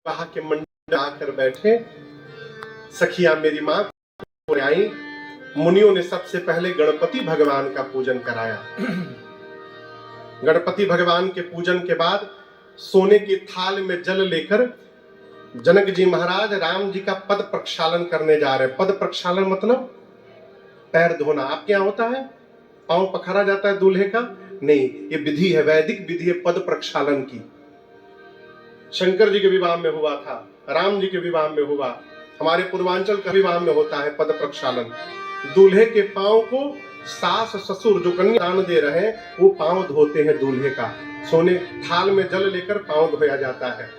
विवाह के मंडप में आकर बैठे, सखियां मेरी मां को आई। मुनियों ने सबसे पहले गणपति भगवान का पूजन कराया। गणपति भगवान के पूजन के बाद सोने की थाल में जल लेकर जनक जी महाराज राम जी का पद प्रक्षालन करने जा रहे हैं। पद प्रक्षालन मतलब पैर धोना। आपके यहाँ होता है पांव पखारा जाता है दूल्हे का? नहीं, ये विधि है, वैदिक विधि है पद प्रक्षालन की। शंकर जी के विवाह में हुआ था, राम जी के विवाह में हुआ, हमारे पूर्वांचल का विवाह में होता है पद प्रक्षालन। दूल्हे के पांव को सास ससुर जो कन्या दान दे रहे हैं वो पांव धोते हैं दूल्हे का। सोने थाल में जल लेकर पांव धोया जाता है।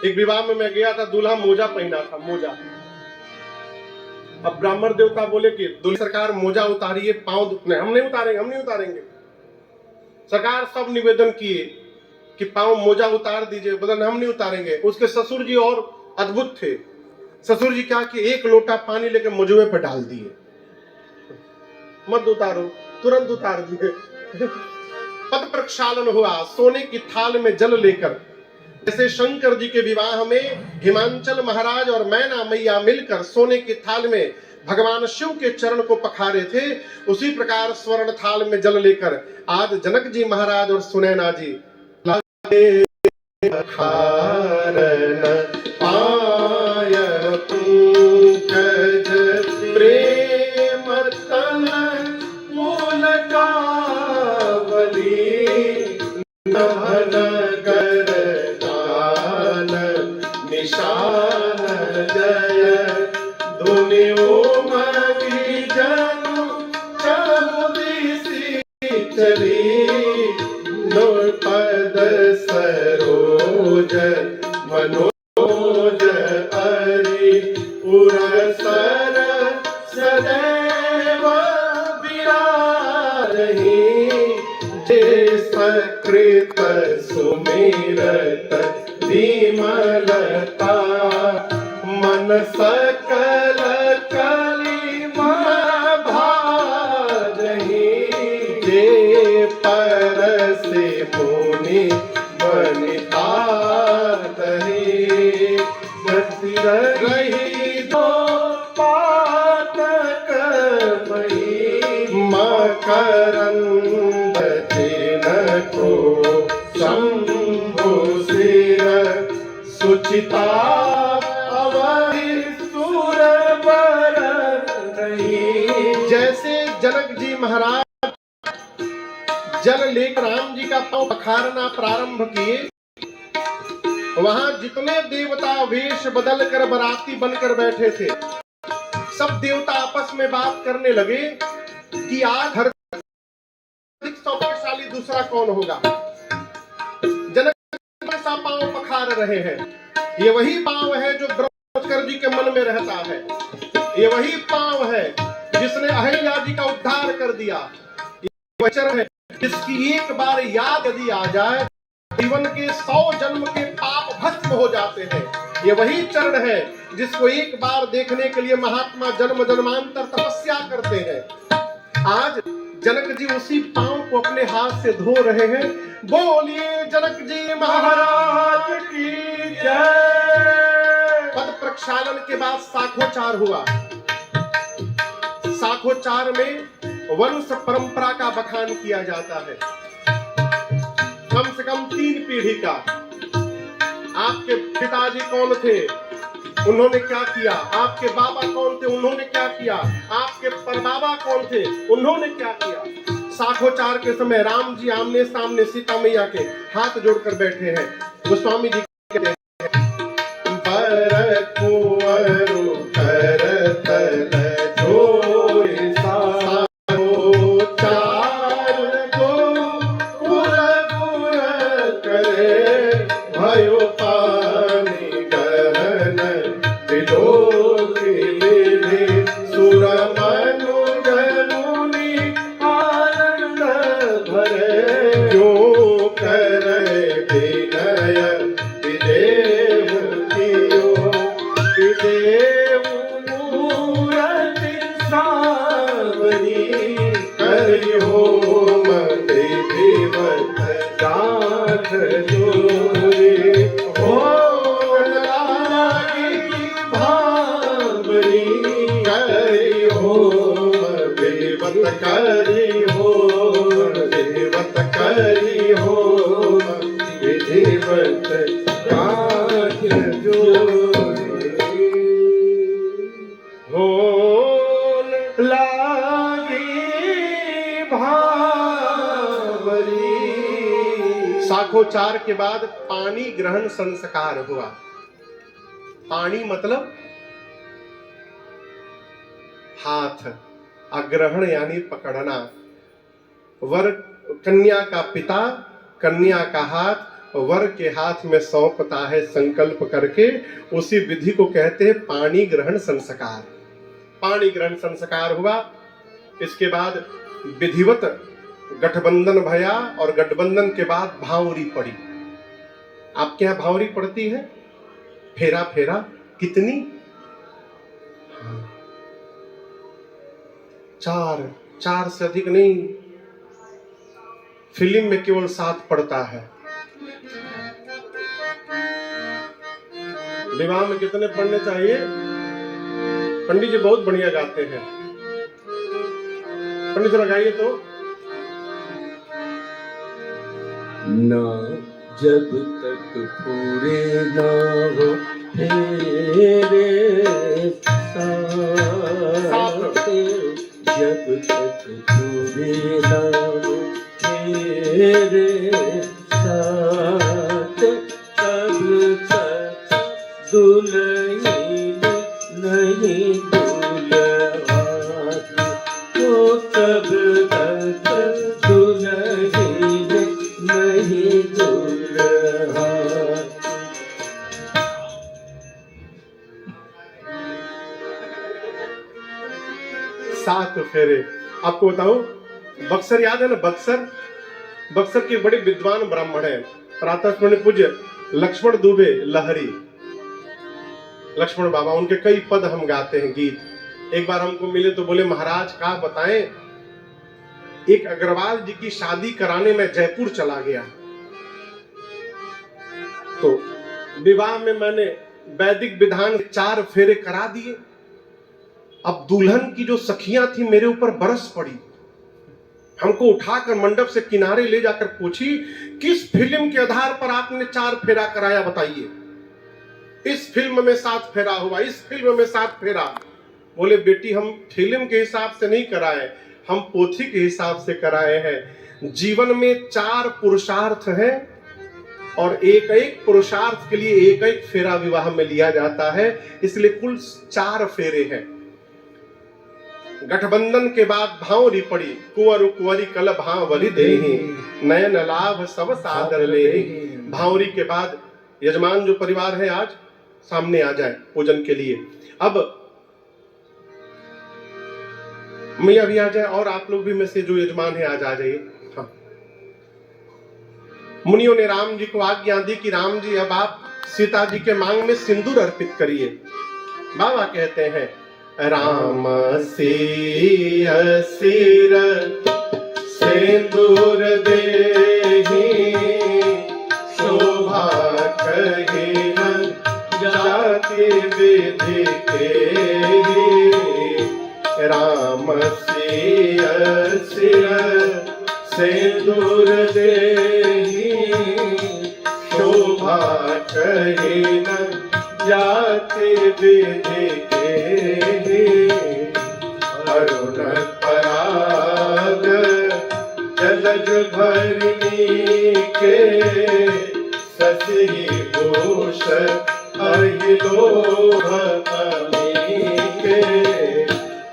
एक विवाह में मैं गया था, दूल्हा मोजा पहना था, मोजा। अब ब्राह्मण देवता बोले कि दूल्हे सरकार मोजा उतारिए, पांव नहीं, हम नहीं उतारेंगे, हम नहीं उतारेंगे। सरकार सब निवेदन किए कि पांव मोजा उतार दीजिए, बदन हम नहीं उतारेंगे। उसके ससुर जी और अद्भुत थे। ससुर जी क्या कि एक लोटा पानी लेकर मुझे पे डाल दिए, मत उतारो, तुरंत उतार दिए। पद प्रक्षालन हुआ सोने की थाल में जल लेकर। जैसे शंकर जी के विवाह में हिमांचल महाराज और मैना मैया मिलकर सोने की थाल में भगवान शिव के चरण को पखारे थे, उसी प्रकार स्वर्ण थाल में जल लेकर आज जनक जी महाराज और सुनैना जी पाय पंकज प्रेम तन मूल कावली नभन गर गान निशान जय धुनि उमगी जनु चहुदिसी चली पद सरोज मनोज हरि पुरसर सदैव विराजहि जे सकृत सुमिरत विमलता मन सकल कली भाजहि जे परसे मुनि बनिता रही दो पातक मकरंद चिन्ह को शंभु सिर सुचिता अवधि सुर बर रही। जैसे जनक जी महाराज जल लेकर राम जी का पांव पखारना प्रारंभ किए, वहां जितने देवता वेश बदल कर बराती बनकर बैठे थे, सब देवता आपस में बात करने लगे कि आज अधिक सौभाग्यशाली दूसरा कौन होगा। जनक सा पांव पखार रहे हैं। ये वही पांव है जो ब्रह्मशंकर जी के मन में रहता है। ये वही पांव है जिसने अहिल्या जी का उद्धार कर दिया। ये वचन है जिसकी एक बार याद यदि आ जाए जीवन के 100 जन्म के पाप भस्म हो जाते हैं। ये वही चरण है जिसको एक बार देखने के लिए महात्मा जन्म जन्मांतर तपस्या करते हैं। आज जनक जी उसी पांव को अपने हाथ से धो रहे हैं। बोलिए जनक जी महाराज की जय। पद प्रक्षालन के बाद साखोचार हुआ। साखोचार में वंश परंपरा का बखान किया जाता है, कम से कम 3 पीढ़ी का। आपके पिताजी कौन थे, उन्होंने क्या किया, आपके बाबा कौन थे, उन्होंने क्या किया, आपके परबाबा कौन थे, उन्होंने क्या किया। साखोचार के समय राम जी आमने सामने सीता मैया के हाथ जोड़कर बैठे हैं। गोस्वामी जी कहते हैं बर कुंवरु करतल जोड़ उपचार के बाद पानी ग्रहण संस्कार हुआ। पानी मतलब हाथ, अग्रहण यानी पकड़ना। वर कन्या का पिता कन्या का हाथ वर के हाथ में सौंपता है संकल्प करके, उसी विधि को कहते हैं पानी ग्रहण संस्कार। पानी ग्रहण संस्कार हुआ, इसके बाद विधिवत गठबंधन भया और गठबंधन के बाद भावरी पड़ी। आपके यहां भावरी पड़ती है? फेरा फेरा कितनी? 4 से अधिक नहीं। फिल्म में केवल 7 पड़ता है। विवाह में कितने पढ़ने चाहिए? पंडित जी बहुत बढ़िया गाते हैं। पंडित जी गाइए तो। ना जब तक पूरे ना हो तेरे साथ, जब तक पूरे ना हो तेरे साथ, तब तक दुल्हन नहीं दुल्हा, तो तब तक दुल्हन नहीं दुल्हा। 7 फेरे। आपको बताऊं, बक्सर याद है ना? बक्सर के बड़े विद्वान ब्राह्मण है, प्रातः स्मरणीय पूज्य लक्ष्मण दुबे लहरी, लक्ष्मण बाबा। उनके कई पद हम गाते हैं, गीत। एक बार हमको मिले तो बोले, महाराज का बताएं, एक अग्रवाल जी की शादी कराने में जयपुर चला गया, तो विवाह में मैंने वैदिक विधान 4 फेरे करा दिए। अब दुल्हन की जो सखियां थी मेरे ऊपर बरस पड़ी। हमको उठाकर मंडप से किनारे ले जाकर पूछी, किस फिल्म के आधार पर आपने 4 फेरा कराया, बताइए। इस फिल्म में 7 फेरा हुआ, इस फिल्म में 7 फेरा। बोले, बेटी हम फिल्म के हिसाब से नहीं कराए, हम पोथी के हिसाब से कराए हैं। जीवन में 4 पुरुषार्थ हैं और एक एक पुरुषार्थ के लिए एक एक फेरा विवाह में लिया जाता है, इसलिए कुल 4 फेरे हैं। गठबंधन के बाद भावरी पड़ी, कुंवर कुंवरी कल भावरी देहि, नयन लाभ सब सादर लेहि। भावरी के बाद यजमान जो परिवार है आज सामने आ जाए पूजन के लिए। अब मैया भी आ जाए और आप लोग भी में से जो यजमान है आज आ जाइए। हाँ। मुनियों ने राम जी को आज्ञा दी कि राम जी अब आप सीता जी के मांग में सिंदूर अर्पित करिए। बाबा कहते हैं, राम सिय सिर सिंदूर देहि, शोभा कहि न जाति विधि केहि। राम सिय सिर सिंदूर देहि, शोभा कहि न जाति विधि केहि। अरुण पराग जलज भरनी के, शशि भूष अहिलोभ अमी के।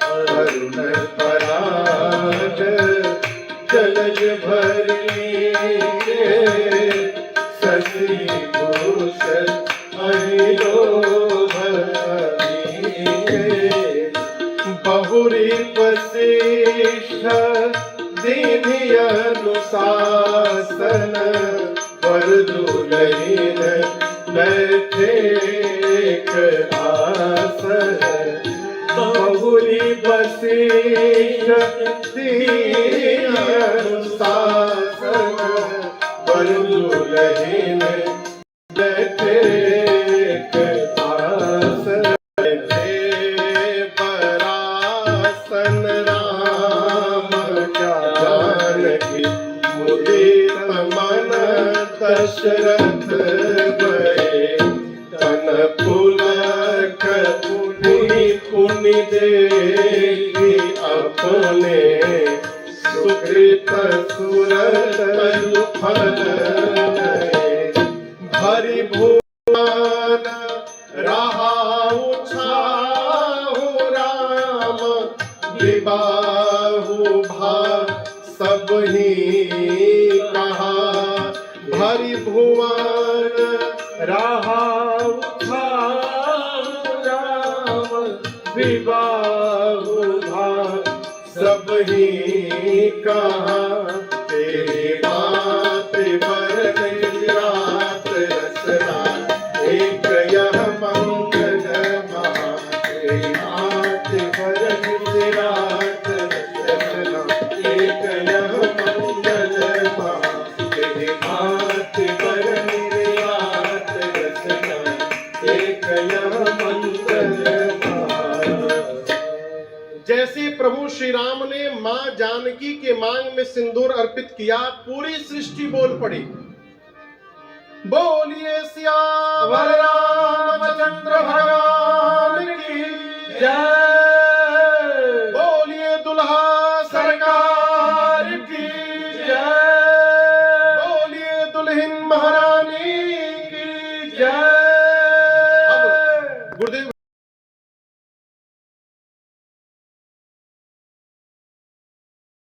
अरुण पराग जलज भरनी के, शशि भूष अहिलोभ अमी के। बहुरी वशिष्ठ दीनि अनुशासन, वर दुलहिन बैठे एक आसन। बहुरी वशिष्ठ दीनि अनुशासन, वर दुलहिन बैठे एक आसन। परासन राम जानकी, मुदित मन दशरथ भये। तन पुलक पुनि पुनि देखि, अपने सुकृत सुरत फल। भुवन रहा उछाहु राम विबाहु भा सब ही कहा भरि भुवन रहा राम विवाह भा सब ही कहा तेरे बात पर रात रचना एक यह मंगल महा तेरी बात पर रात रचना एक यह मंगल महा तेरी बात पर रात रचना एक यह मंगल महा। जैसे प्रभु श्री राम ने मां जानकी के मांग में सिंदूर अर्पित किया, पूरी सृष्टि बोल पड़ी, बोलिए सियावर रामचंद्र भगवान की जय।